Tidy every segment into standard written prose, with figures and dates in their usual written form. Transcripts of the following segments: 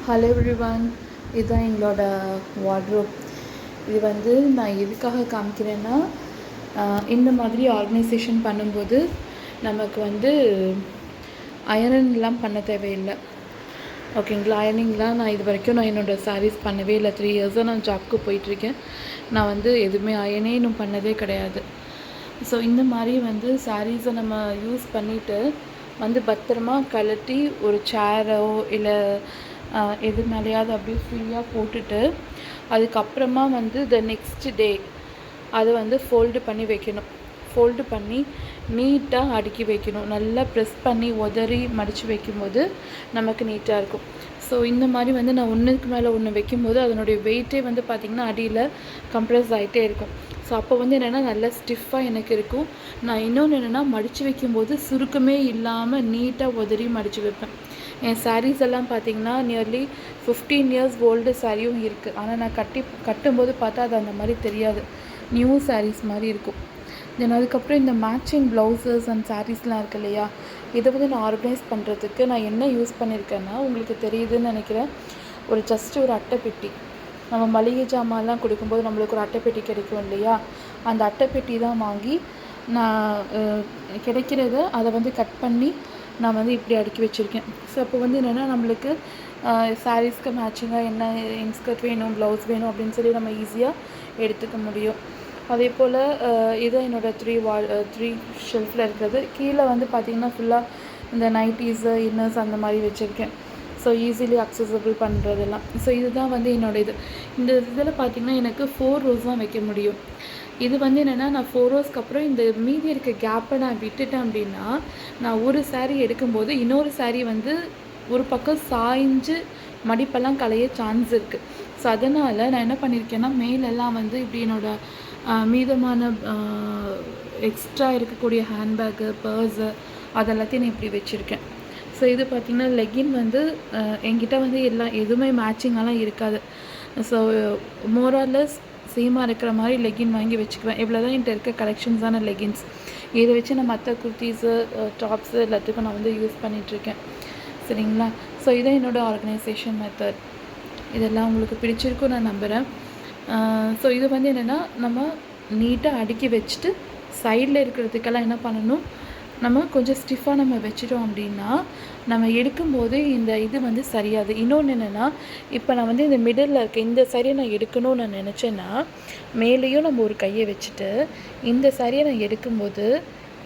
Hello everyone, இதுதான் எங்களோட wardrobe. இது வந்து நான் எதுக்காக காமிக்கிறேன்னா, இந்த மாதிரி ஆர்கனைசேஷன் பண்ணும்போது நமக்கு வந்து அயரன்லாம் பண்ண தேவையில்லை. ஓகேங்களா? அயர்னிங்லாம் நான் இது வரைக்கும் என்னோடய சாரீஸ் பண்ணவே இல்லை. 3 இயர்ஸாக நான் ஜாப்க்கு போயிட்டுருக்கேன். நான் வந்து எதுவுமே அயனே இன்னும் பண்ணதே கிடையாது. ஸோ இந்த மாதிரி வந்து சாரீஸை நம்ம யூஸ் பண்ணிவிட்டு வந்து பத்திரமா கழட்டி ஒரு சேரோ இல்லை எது மேலேயாவது அப்படியே ஃப்ரீயாக போட்டுட்டு அதுக்கப்புறமா வந்து நெக்ஸ்ட் டே அதை வந்து ஃபோல்டு பண்ணி வைக்கணும். ஃபோல்டு பண்ணி நீட்டாக அடுக்கி வைக்கணும். நல்லா ப்ரெஸ் பண்ணி உதறி மடித்து வைக்கும்போது நமக்கு நீட்டாக இருக்கும். ஸோ இந்த மாதிரி வந்து நான் ஒன்றுக்கு மேலே ஒன்று வைக்கும்போது அதனுடைய வெயிட்டே வந்து பார்த்திங்கன்னா அடியில் கம்ப்ரெஸ் ஆகிட்டே இருக்கும். ஸோ அப்போ வந்து என்னென்னா நல்லா ஸ்டிஃபாக எனக்கு இருக்கும். நான் இன்னொன்று என்னென்னா மடித்து வைக்கும்போது சுருக்கமே இல்லாமல் நீட்டாக உதறி மடித்து வைப்பேன். என் சாரீஸ் எல்லாம் பார்த்திங்கன்னா நியர்லி 15 இயர்ஸ் ஓல்டு சாரியும் இருக்குது. ஆனால் நான் கட்டும்போது பார்த்தா அது அந்த மாதிரி தெரியாது, நியூ சாரீஸ் மாதிரி இருக்கும். தென் அதுக்கப்புறம் இந்த மேட்சிங் ப்ளவுசஸ் அண்ட் சாரீஸ்லாம் இருக்குது இல்லையா, இதை வந்து நான் ஆர்கனைஸ் பண்ணுறதுக்கு நான் என்ன யூஸ் பண்ணியிருக்கேன்னா, உங்களுக்கு தெரியுதுன்னு நினைக்கிறேன், ஜஸ்ட் ஒரு அட்டைப்பெட்டி. நம்ம மளிகை ஜாமான்லாம் கொடுக்கும்போது நம்மளுக்கு ஒரு அட்டைப்பெட்டி கிடைக்கும் இல்லையா, அந்த அட்டைப்பெட்டி தான் வாங்கி நான் கிடைக்கிறத அதை வந்து கட் பண்ணி நான் வந்து இப்படி அடுக்கி வச்சுருக்கேன். ஸோ அப்போ வந்து என்னென்னா நம்மளுக்கு சாரீஸ்க்கு மேட்சிங்காக என்ன இன்ஸ்கர்ட் வேணும், ப்ளவுஸ் வேணும் அப்படின்னு சொல்லி நம்ம ஈஸியாக எடுத்துக்க முடியும். அதே போல் இது என்னோடய 3 ஷெல்ஃபில் இருக்கிறது. கீழே வந்து பார்த்திங்கன்னா ஃபுல்லாக இந்த நைட்டீஸு, இன்னர்ஸ் அந்த மாதிரி வச்சுருக்கேன். ஸோ ஈஸிலி அக்சசபிள் பண்ணுறதெல்லாம். ஸோ இதுதான் வந்து என்னோடய இந்த இதில் பார்த்திங்கன்னா எனக்கு 4 ரோஸ் தான் வைக்க முடியும். இது வந்து என்னென்னா நான் 4 ரோஸ்க்கு அப்புறம் இந்த மீதி இருக்க கேப்பை நான் விட்டுட்டேன் அப்படின்னா, நான் ஒரு சாரீ எடுக்கும்போது இன்னொரு சாரீ வந்து ஒரு பக்கம் சாய்ஞ்சு மடிப்பெல்லாம் கலைய சான்ஸ் இருக்குது. ஸோ அதனால் நான் என்ன பண்ணியிருக்கேன்னா, மேலெல்லாம் வந்து இப்படி என்னோடய மீதமான எக்ஸ்ட்ரா இருக்கக்கூடிய ஹேண்ட்பேக்கு, பர்ஸு அதெல்லாத்தையும் நான் இப்படி வச்சுருக்கேன். ஸோ இது பார்த்திங்கன்னா லெகின் வந்து என்கிட்ட வந்து எதுவுமே மேட்சிங்காலாம் இருக்காது. ஸோ மோரார்லெஸ் சேமாக இருக்கிற மாதிரி லெகின் வாங்கி வச்சுக்குவேன். இவ்வளோ தான் என்கிட்ட இருக்க கலெக்ஷன்ஸான லெகின்ஸ். இதை வச்சு நான் மற்ற குர்த்திஸு, டாப்ஸு எல்லாத்துக்கும் நான் வந்து யூஸ் பண்ணிகிட்ருக்கேன். சரிங்களா? ஸோ இதான் என்னோடய ஆர்கனைசேஷன் மெத்தட். இதெல்லாம் உங்களுக்கு பிடிச்சிருக்கும் நான் நம்புகிறேன். ஸோ இது வந்து என்னென்னா, நம்ம நீட்டாக அடுக்கி வச்சுட்டு சைடில் இருக்கிறதுக்கெல்லாம் என்ன பண்ணணும், நம்ம கொஞ்சம் ஸ்டிஃபாக நம்ம வச்சிட்டோம் அப்படின்னா நம்ம எடுக்கும்போது இந்த இது வந்து சரியாது. இன்னொன்று என்னென்னா, இப்போ நான் வந்து இந்த மிடில் இருக்க இந்த சாரியை நான் எடுக்கணும்னு நான் நினச்சேன்னா, மேலேயும் நம்ம ஒரு கையை வச்சுட்டு இந்த சாரியை நான் எடுக்கும்போது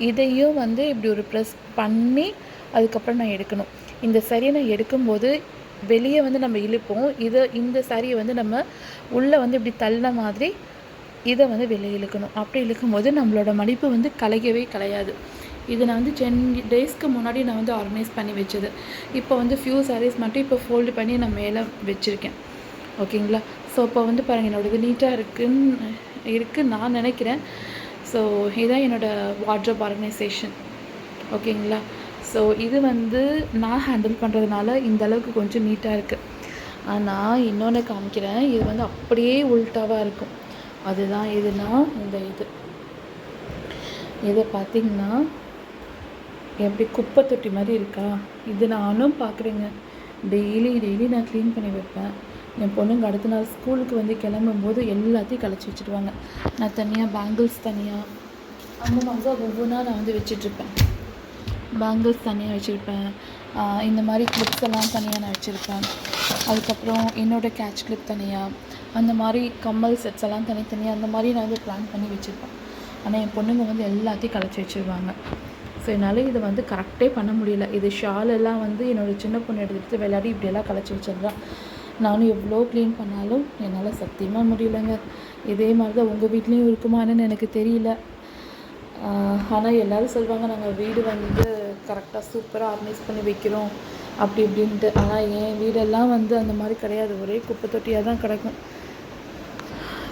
இதையும் வந்து இப்படி ஒரு ப்ரெஸ் பண்ணி அதுக்கப்புறம் நான் எடுக்கணும். இந்த சாரியை நான் எடுக்கும்போது வெளியே வந்து நம்ம இழுப்போம். இந்த சாரியை வந்து நம்ம உள்ளே வந்து இப்படி தள்ளின மாதிரி இதை வந்து வெளியே இழுக்கணும். அப்படி இழுக்கும்போது நம்மளோட மடிப்பு வந்து கலையவே கலையாது. இது நான் வந்து 10 டேஸ்க்கு முன்னாடி நான் வந்து ஆர்கனைஸ் பண்ணி வச்சது. இப்போ வந்து ஃபியூ சாரீஸ் மட்டும் இப்போ ஃபோல்டு பண்ணி நான் மேலே வச்சுருக்கேன். ஓகேங்களா? ஸோ இப்போ வந்து பாருங்கள், என்னோடய இது நீட்டாக இருக்குன்னு நான் நினைக்கிறேன். ஸோ இதுதான் என்னோடய வார்ட்ரோப் ஆர்கனைசேஷன். ஓகேங்களா? ஸோ இது வந்து நான் ஹேண்டில் பண்ணுறதுனால இந்த அளவுக்கு கொஞ்சம் நீட்டாக இருக்குது. ஆனால் இன்னொன்று காமிக்கிறேன், இது வந்து அப்படியே உல்ட்டாவாக இருக்கும். அதுதான் இதுனா இந்த இதை பார்த்திங்கன்னா எப்படி குப்பை தொட்டி மாதிரி இருக்கா? இது நானும் பார்க்குறேங்க. டெய்லி நான் க்ளீன் பண்ணி வைப்பேன். என் பொண்ணுங்க அடுத்த நாள் ஸ்கூலுக்கு வந்து கிளம்பும்போது எல்லாத்தையும் கலைச்சி வச்சுடுவாங்க. நான் தனியாக பேங்கிள்ஸ் தனியாக அந்த மாதிரி தான் ஒவ்வொன்றா நான் வந்து வச்சிட்ருப்பேன். பேங்கிள்ஸ் தனியாக வச்சுருப்பேன். இந்த மாதிரி கிளிப்ஸ் எல்லாம் தனியாக நான் வச்சுருப்பேன். அதுக்கப்புறம் என்னோடய கேட்ச் கிளிப் தனியாக, அந்த மாதிரி கம்மல் செட்ஸ் எல்லாம் தனித்தனியாக அந்த மாதிரி நான் வந்து பிளான் பண்ணி வச்சுருப்பேன். ஆனால் என் பொண்ணுங்க வந்து எல்லாத்தையும் கலைச்சி வச்சுருவாங்க. ஸோ என்னால் இதை வந்து கரெக்டே பண்ண முடியல. இது ஷால் எல்லாம் வந்து என்னோடய சின்ன பொண்ணு எடுத்துகிட்டு விளையாடி இப்படியெல்லாம் கலைச்சி வச்சிடுறான். நானும் எவ்வளோ க்ளீன் பண்ணாலும் என்னால் சத்தியமாக முடியலைங்க. இதே மாதிரி தான் உங்கள் வீட்லேயும் இருக்குமான்னு எனக்கு தெரியல. ஆனால் எல்லோரும் சொல்லுவாங்க, நாங்கள் வீடு வந்து கரெக்டாக சூப்பராக ஆர்கனைஸ் பண்ணி வைக்கிறோம் அப்படி இப்படின்ட்டு. ஆனால் என் வீடெல்லாம் வந்து அந்த மாதிரி கிடையாது, ஒரே குப்பை தொட்டியாக தான் கிடக்கும்.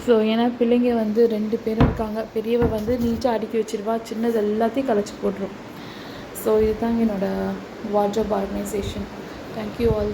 ஸோ ஏன்னா பிள்ளைங்க வந்து 2 பேரும் இருக்காங்க. பெரியவ வந்து நீட்டாக அடுக்கி வச்சிருவா, சின்னது எல்லாத்தையும் கலைச்சி போட்டுரும். ஸோ இதுதாங்க என்னோடய வார்ட்ரோப் ஆர்கனைசேஷன். Thank you all.